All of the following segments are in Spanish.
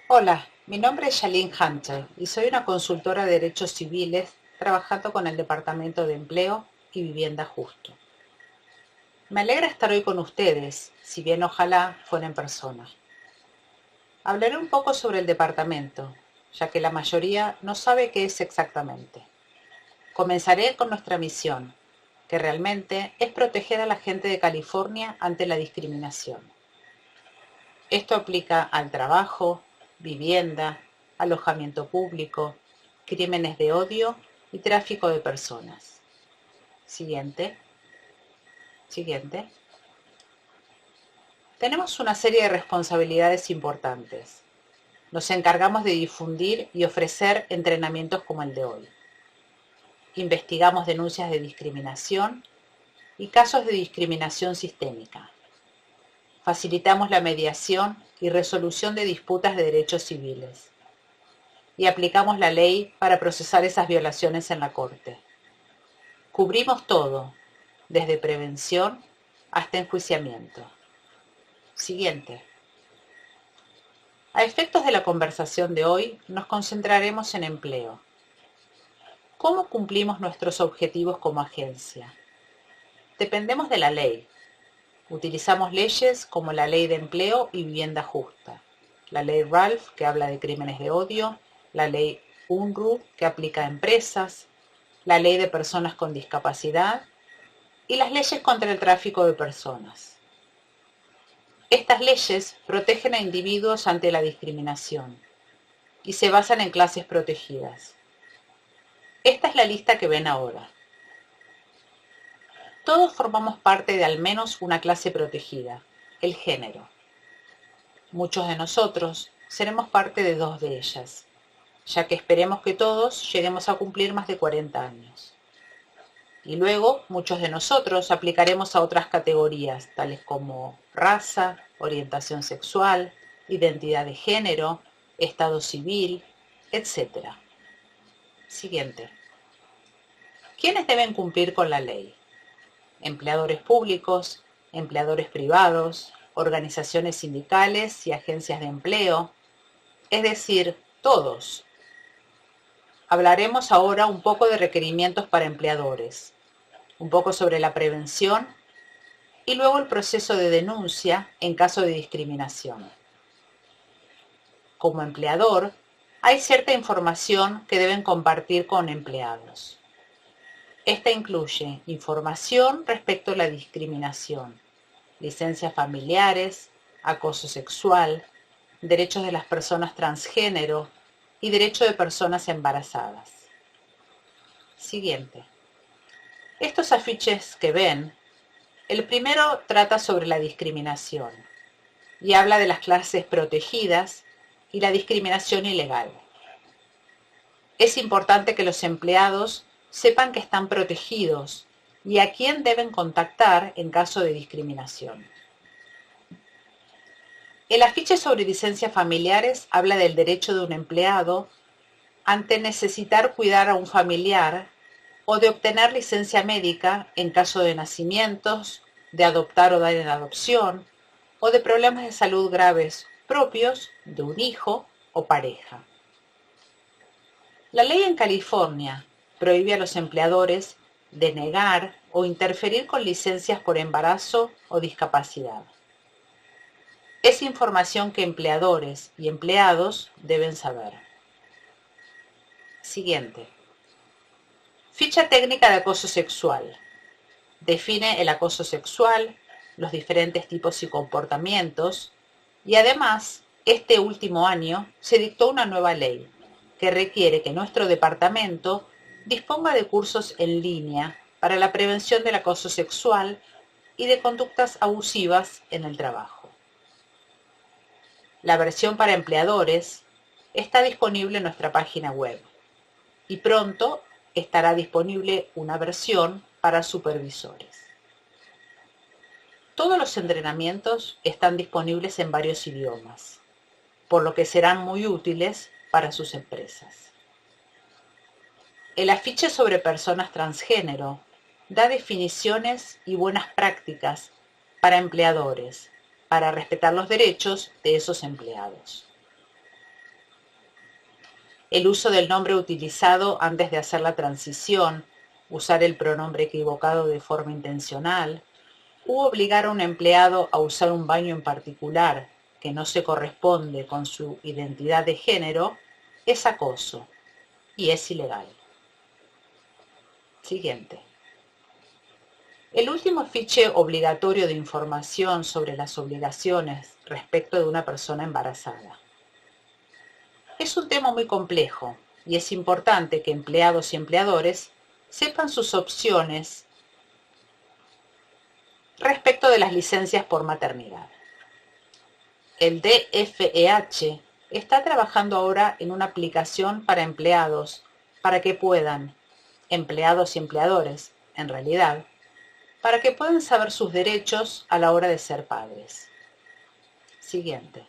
Hola, mi nombre es Shalene Hunter y soy una consultora de derechos civiles trabajando con el Departamento de Empleo y Vivienda Justo. Me alegra estar hoy con ustedes, si bien ojalá fuera en persona. Hablaré un poco sobre el departamento, ya que la mayoría no sabe qué es exactamente. Comenzaré con nuestra misión, que realmente es proteger a la gente de California ante la discriminación. Esto aplica al trabajo, vivienda, alojamiento público, crímenes de odio y tráfico de personas. Siguiente, siguiente. Tenemos una serie de responsabilidades importantes. Nos encargamos de difundir y ofrecer entrenamientos como el de hoy. Investigamos denuncias de discriminación y casos de discriminación sistémica. Facilitamos la mediación y resolución de disputas de derechos civiles. Y aplicamos la ley para procesar esas violaciones en la Corte. Cubrimos todo, desde prevención hasta enjuiciamiento. Siguiente. A efectos de la conversación de hoy, nos concentraremos en empleo. ¿Cómo cumplimos nuestros objetivos como agencia? Dependemos de la ley. Utilizamos leyes como la Ley de Empleo y Vivienda Justa, la Ley Ralph, que habla de crímenes de odio, la Ley UNRU, que aplica a empresas, la Ley de Personas con Discapacidad y las leyes contra el tráfico de personas. Estas leyes protegen a individuos ante la discriminación y se basan en clases protegidas. Esta es la lista que ven ahora. Todos formamos parte de al menos una clase protegida, el género. Muchos de nosotros seremos parte de dos de ellas, ya que esperemos que todos lleguemos a cumplir más de 40 años. Y luego muchos de nosotros aplicaremos a otras categorías, tales como raza, orientación sexual, identidad de género, estado civil, etc. Siguiente. ¿Quiénes deben cumplir con la ley? Empleadores públicos, empleadores privados, organizaciones sindicales y agencias de empleo, es decir, todos. Hablaremos ahora un poco de requerimientos para empleadores, un poco sobre la prevención y luego el proceso de denuncia en caso de discriminación. Como empleador, hay cierta información que deben compartir con empleados. Esta incluye información respecto a la discriminación, licencias familiares, acoso sexual, derechos de las personas transgénero y derecho de personas embarazadas. Siguiente. Estos afiches que ven, el primero trata sobre la discriminación y habla de las clases protegidas y la discriminación ilegal. Es importante que los empleados sepan que están protegidos y a quién deben contactar en caso de discriminación. El afiche sobre licencias familiares habla del derecho de un empleado ante necesitar cuidar a un familiar o de obtener licencia médica en caso de nacimientos, de adoptar o dar en adopción, o de problemas de salud graves propios de un hijo o pareja. La ley en California prohíbe a los empleadores denegar o interferir con licencias por embarazo o discapacidad. Es información que empleadores y empleados deben saber. Siguiente. Ficha técnica de acoso sexual. Define el acoso sexual, los diferentes tipos y comportamientos, y además, este último año se dictó una nueva ley que requiere que nuestro departamento disponga de cursos en línea para la prevención del acoso sexual y de conductas abusivas en el trabajo. La versión para empleadores está disponible en nuestra página web y pronto estará disponible una versión para supervisores. Todos los entrenamientos están disponibles en varios idiomas, por lo que serán muy útiles para sus empresas. El afiche sobre personas transgénero da definiciones y buenas prácticas para empleadores, para respetar los derechos de esos empleados. el uso del nombre utilizado antes de hacer la transición, usar el pronombre equivocado de forma intencional, u obligar a un empleado a usar un baño en particular que no se corresponde con su identidad de género, es acoso y es ilegal. Siguiente. El último fiche obligatorio de información sobre las obligaciones respecto de una persona embarazada. Es un tema muy complejo y es importante que empleados y empleadores sepan sus opciones respecto de las licencias por maternidad. El DFEH está trabajando ahora en una aplicación para empleados para que puedan, empleados y empleadores, en realidad, para que puedan saber sus derechos a la hora de ser padres. Siguiente.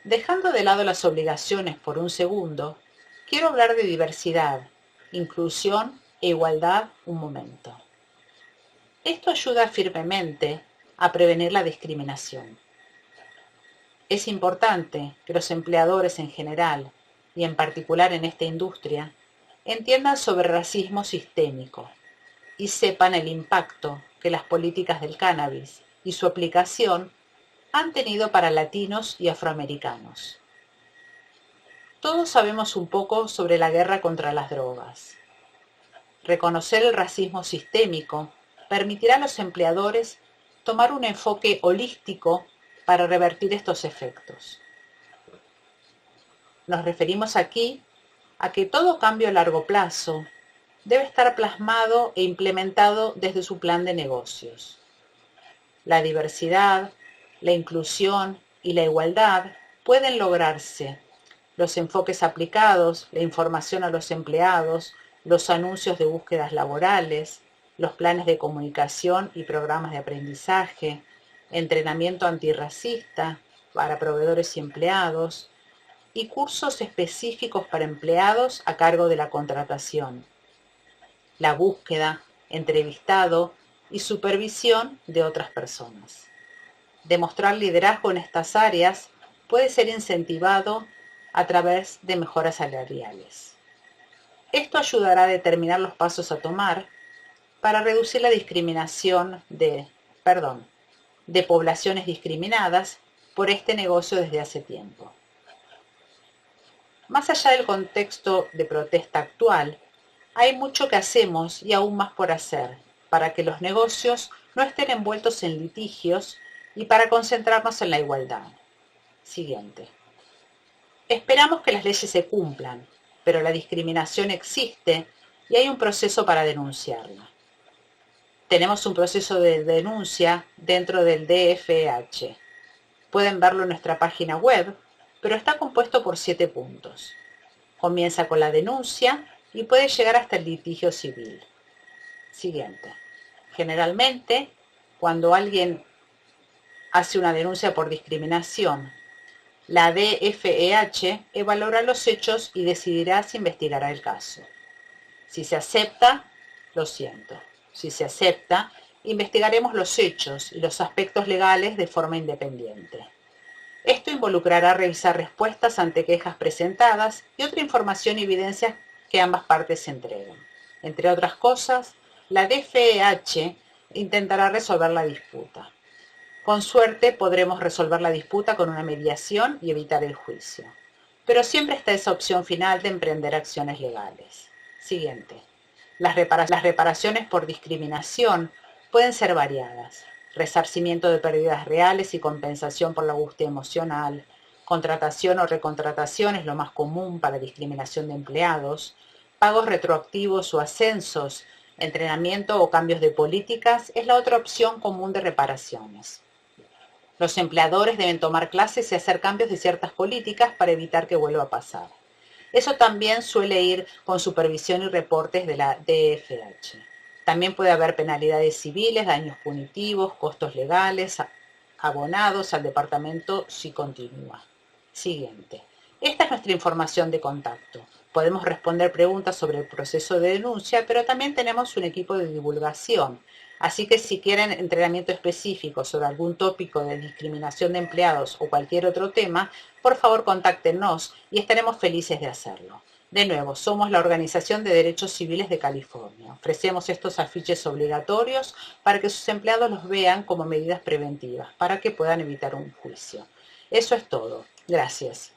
Dejando de lado las obligaciones por un segundo, quiero hablar de diversidad, inclusión e igualdad un momento. Esto ayuda firmemente a prevenir la discriminación. Es importante que los empleadores en general, y en particular en esta industria, entiendan sobre racismo sistémico y sepan el impacto que las políticas del cannabis y su aplicación han tenido para latinos y afroamericanos. Todos sabemos un poco sobre la guerra contra las drogas. Reconocer el racismo sistémico permitirá a los empleadores tomar un enfoque holístico para revertir estos efectos. Nos referimos aquí a que todo cambio a largo plazo debe estar plasmado e implementado desde su plan de negocios. La diversidad, la inclusión y la igualdad pueden lograrse. Los enfoques aplicados, la información a los empleados, los anuncios de búsquedas laborales, los planes de comunicación y programas de aprendizaje, entrenamiento antirracista para proveedores y empleados, y cursos específicos para empleados a cargo de la contratación, la búsqueda, entrevistado y supervisión de otras personas. Demostrar liderazgo en estas áreas puede ser incentivado a través de mejoras salariales. Esto ayudará a determinar los pasos a tomar para reducir la discriminación de poblaciones discriminadas por este negocio desde hace tiempo. Más allá del contexto de protesta actual, hay mucho que hacemos y aún más por hacer para que los negocios no estén envueltos en litigios y para concentrarnos en la igualdad. Siguiente. Esperamos que las leyes se cumplan, pero la discriminación existe y hay un proceso para denunciarla. Tenemos un proceso de denuncia dentro del DFEH. Pueden verlo en nuestra página web, pero está compuesto por 7 puntos. Comienza con la denuncia y puede llegar hasta el litigio civil. Siguiente. Generalmente, cuando alguien hace una denuncia por discriminación, la DFEH evaluará los hechos y decidirá si investigará el caso. Si se acepta, lo siento. Si se acepta, investigaremos los hechos y los aspectos legales de forma independiente. Esto involucrará revisar respuestas ante quejas presentadas y otra información y evidencias que ambas partes entreguen. Entre otras cosas, la DFEH intentará resolver la disputa. Con suerte podremos resolver la disputa con una mediación y evitar el juicio. Pero siempre está esa opción final de emprender acciones legales. Siguiente. Las reparaciones por discriminación pueden ser variadas. Resarcimiento de pérdidas reales y compensación por la angustia emocional, contratación o recontratación es lo más común para discriminación de empleados, pagos retroactivos o ascensos, entrenamiento o cambios de políticas es la otra opción común de reparaciones. Los empleadores deben tomar clases y hacer cambios de ciertas políticas para evitar que vuelva a pasar. Eso también suele ir con supervisión y reportes de la DFH. También puede haber penalidades civiles, daños punitivos, costos legales, abonados al departamento si continúa. Siguiente. Esta es nuestra información de contacto. Podemos responder preguntas sobre el proceso de denuncia, pero también tenemos un equipo de divulgación. Así que si quieren entrenamiento específico sobre algún tópico de discriminación de empleados o cualquier otro tema, por favor contáctenos y estaremos felices de hacerlo. De nuevo, somos la Organización de Derechos Civiles de California. Ofrecemos estos afiches obligatorios para que sus empleados los vean como medidas preventivas, para que puedan evitar un juicio. Eso es todo. Gracias.